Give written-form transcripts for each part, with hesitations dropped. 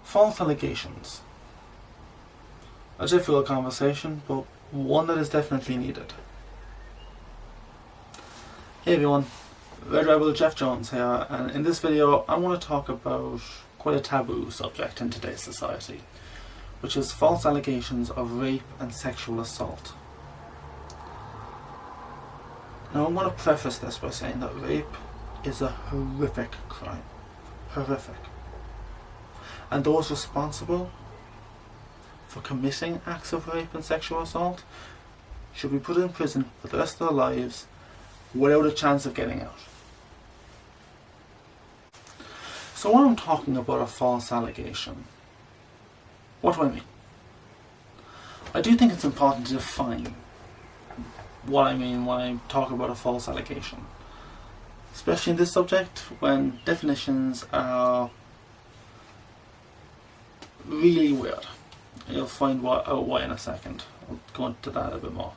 False allegations. A difficult conversation, but one that is definitely needed. Hey everyone, Red Rebel Jeff Jones here, and in this video I want to talk about quite a taboo subject in today's society, which is false allegations of rape and sexual assault. Now I'm going to preface this by saying that rape is a horrific crime. Horrific. And those responsible for committing acts of rape and sexual assault should be put in prison for the rest of their lives without a chance of getting out. So when I'm talking about a false allegation, what do I mean? I do think it's important to define what I mean when I talk about a false allegation, especially in this subject when definitions are really weird. You'll find out why in a second. I'll go into that a bit more.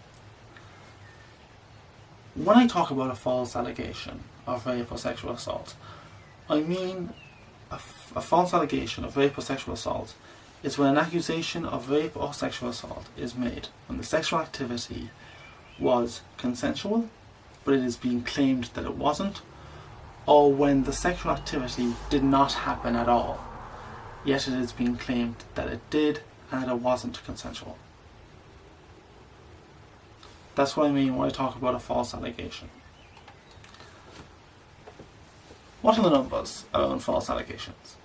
When I talk about a false allegation of rape or sexual assault, I mean a false allegation of rape or sexual assault is when an accusation of rape or sexual assault is made when the sexual activity was consensual, but it is being claimed that it wasn't, or when the sexual activity did not happen at all, yet it is being claimed that it did and that it wasn't consensual. That's what I mean when I talk about a false allegation. What are the numbers around false allegations?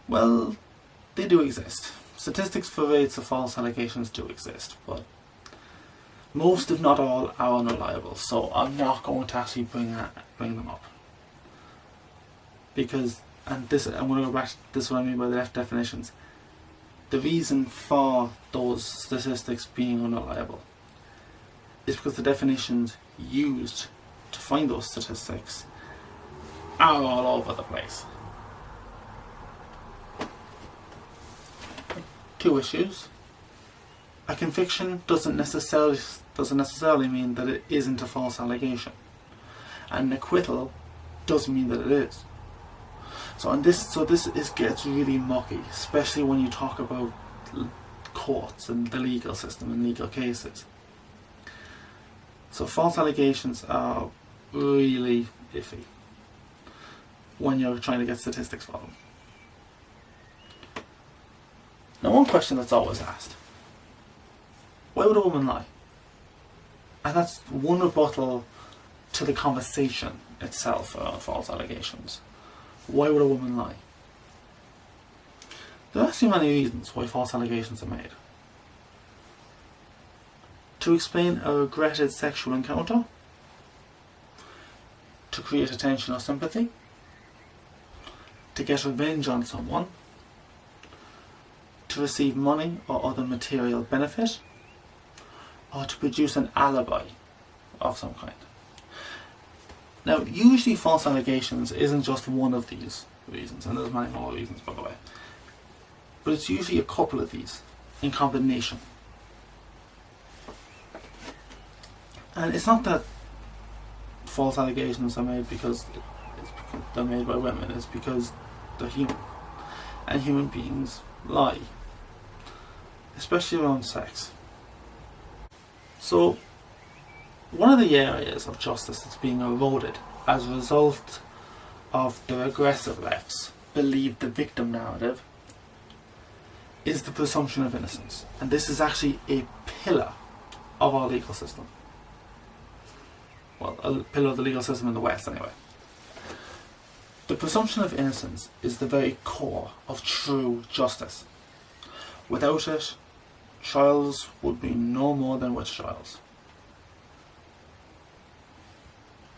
Well, they do exist. Statistics for rates of false allegations do exist, but most, if not all, are unreliable, so I'm not going to actually bring them up. Because, and this, I'm going to go back to this is what I mean by the definitions. The reason for those statistics being unreliable is because the definitions used to find those statistics are all over the place. Two issues. A conviction doesn't necessarily mean that it isn't a false allegation. And an acquittal doesn't mean that it is. So this gets really mucky, especially when you talk about courts and the legal system and legal cases. So false allegations are really iffy when you're trying to get statistics for them. Now, one question that's always asked: why would a woman lie? And that's one rebuttal to the conversation itself around false allegations. Why would a woman lie? There are actually many reasons why false allegations are made. To explain a regretted sexual encounter, to create attention or sympathy, to get revenge on someone, to receive money or other material benefit, or to produce an alibi of some kind. Now, usually false allegations isn't just one of these reasons, and there's many more reasons, by the way, but it's usually a couple of these in combination. And it's not that false allegations are made because they're made by women, it's because they're human, and human beings lie, especially around sex. So, one of the areas of justice that's being eroded as a result of the regressive left's believe the victim narrative is the presumption of innocence. And this is actually a pillar of our legal system. Well, a pillar of the legal system in the West anyway. The presumption of innocence is the very core of true justice. Without it, trials would be no more than witch trials.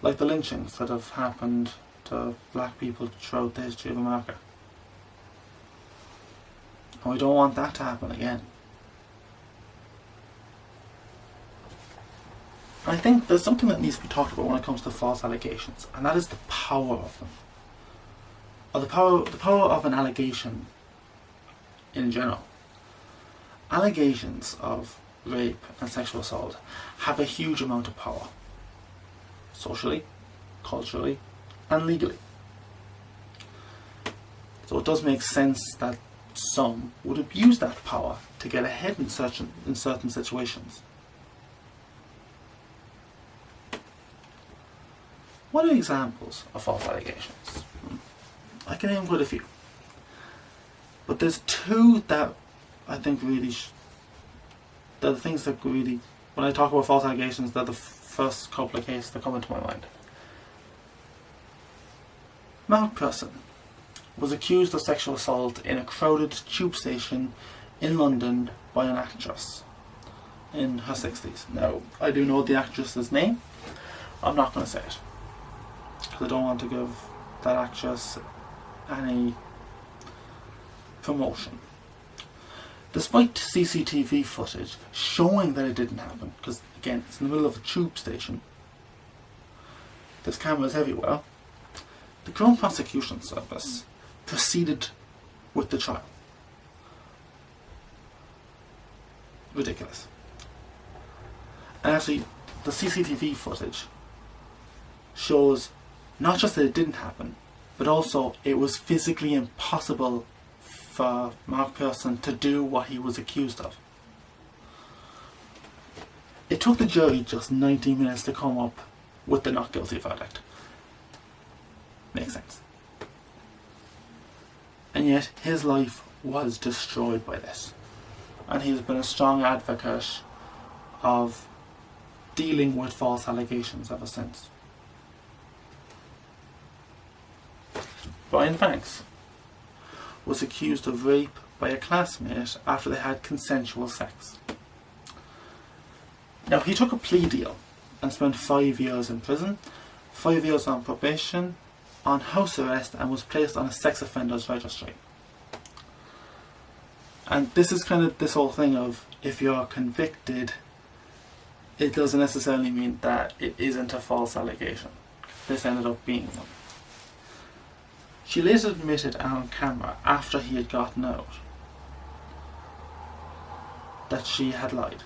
Like the lynchings that have happened to black people throughout the history of America. And we don't want that to happen again. And I think there's something that needs to be talked about when it comes to false allegations, and that is the power of them. Or the power of an allegation in general. Allegations of rape and sexual assault have a huge amount of power. Socially, culturally, and legally. So it does make sense that some would abuse that power to get ahead in certain situations. What are examples of false allegations? I can name quite a few. But there's two that I think really, they're the things that really, when I talk about false allegations, they're the first couple of cases that come into my mind. Mark Person was accused of sexual assault in a crowded tube station in London by an actress in her 60s. Now, I do know the actress's name. I'm not going to say it, because I don't want to give that actress any promotion. Despite CCTV footage showing that it didn't happen, because again, it's in the middle of a tube station, there's cameras everywhere, the Crown Prosecution Service proceeded with the trial. Ridiculous. And actually, the CCTV footage shows not just that it didn't happen, but also it was physically impossible for Mark Person to do what he was accused of. It took the jury just 90 minutes to come up with the not guilty verdict. Makes sense. And yet his life was destroyed by this. And he's been a strong advocate of dealing with false allegations ever since. Brian Banks was accused of rape by a classmate after they had consensual sex. Now, he took a plea deal and spent 5 years in prison, 5 years on probation, on house arrest, and was placed on a sex offenders registry. And this is kind of this whole thing of, if you're convicted, it doesn't necessarily mean that it isn't a false allegation. This ended up being one. She later admitted on camera, after he had gotten out, that she had lied.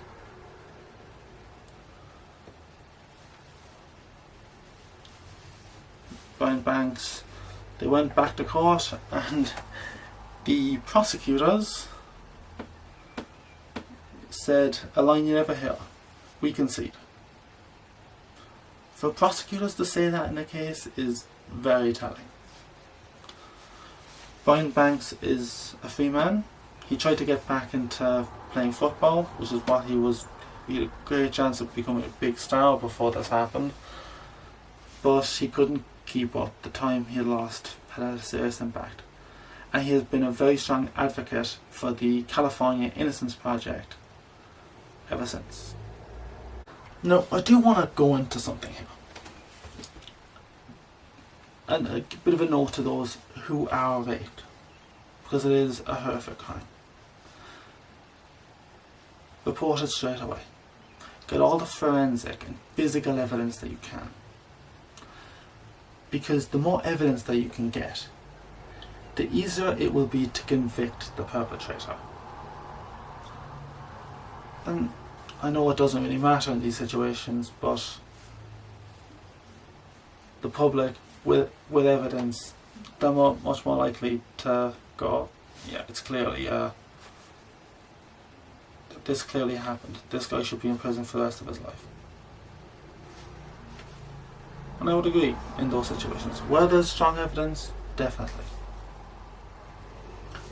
Brian Banks, they went back to court, and the prosecutors said, a line you never hear, we concede. For prosecutors to say that in a case is very telling. Brian Banks is a free man. He tried to get back into playing football, which is what he had a great chance of becoming a big star before this happened. But he couldn't keep up. The time he had lost had a serious impact. And he has been a very strong advocate for the California Innocence Project ever since. Now, I do want to go into something here. And a bit of a note to those who are raped, because it is a horrific crime. Report it straight away. Get all the forensic and physical evidence that you can. Because the more evidence that you can get, the easier it will be to convict the perpetrator. And I know it doesn't really matter in these situations, but the public, with evidence, they're much more likely to go, yeah, it's clearly, this clearly happened. This guy should be in prison for the rest of his life. And I would agree in those situations. Where there's strong evidence, definitely.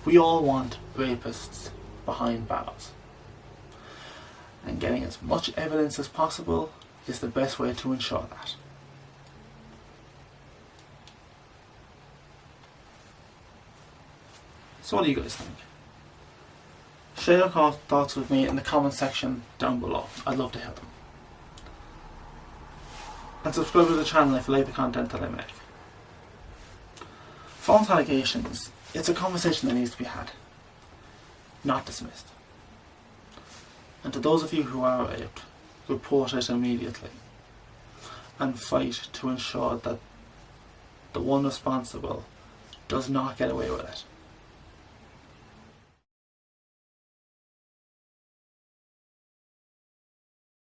We all want rapists behind bars. And getting as much evidence as possible is the best way to ensure that. So what do you guys think? Share your thoughts with me in the comment section down below. I'd love to hear them. And subscribe to the channel if you like the content that I make. False allegations, it's a conversation that needs to be had, not dismissed. And to those of you who are raped, report it immediately and fight to ensure that the one responsible does not get away with it.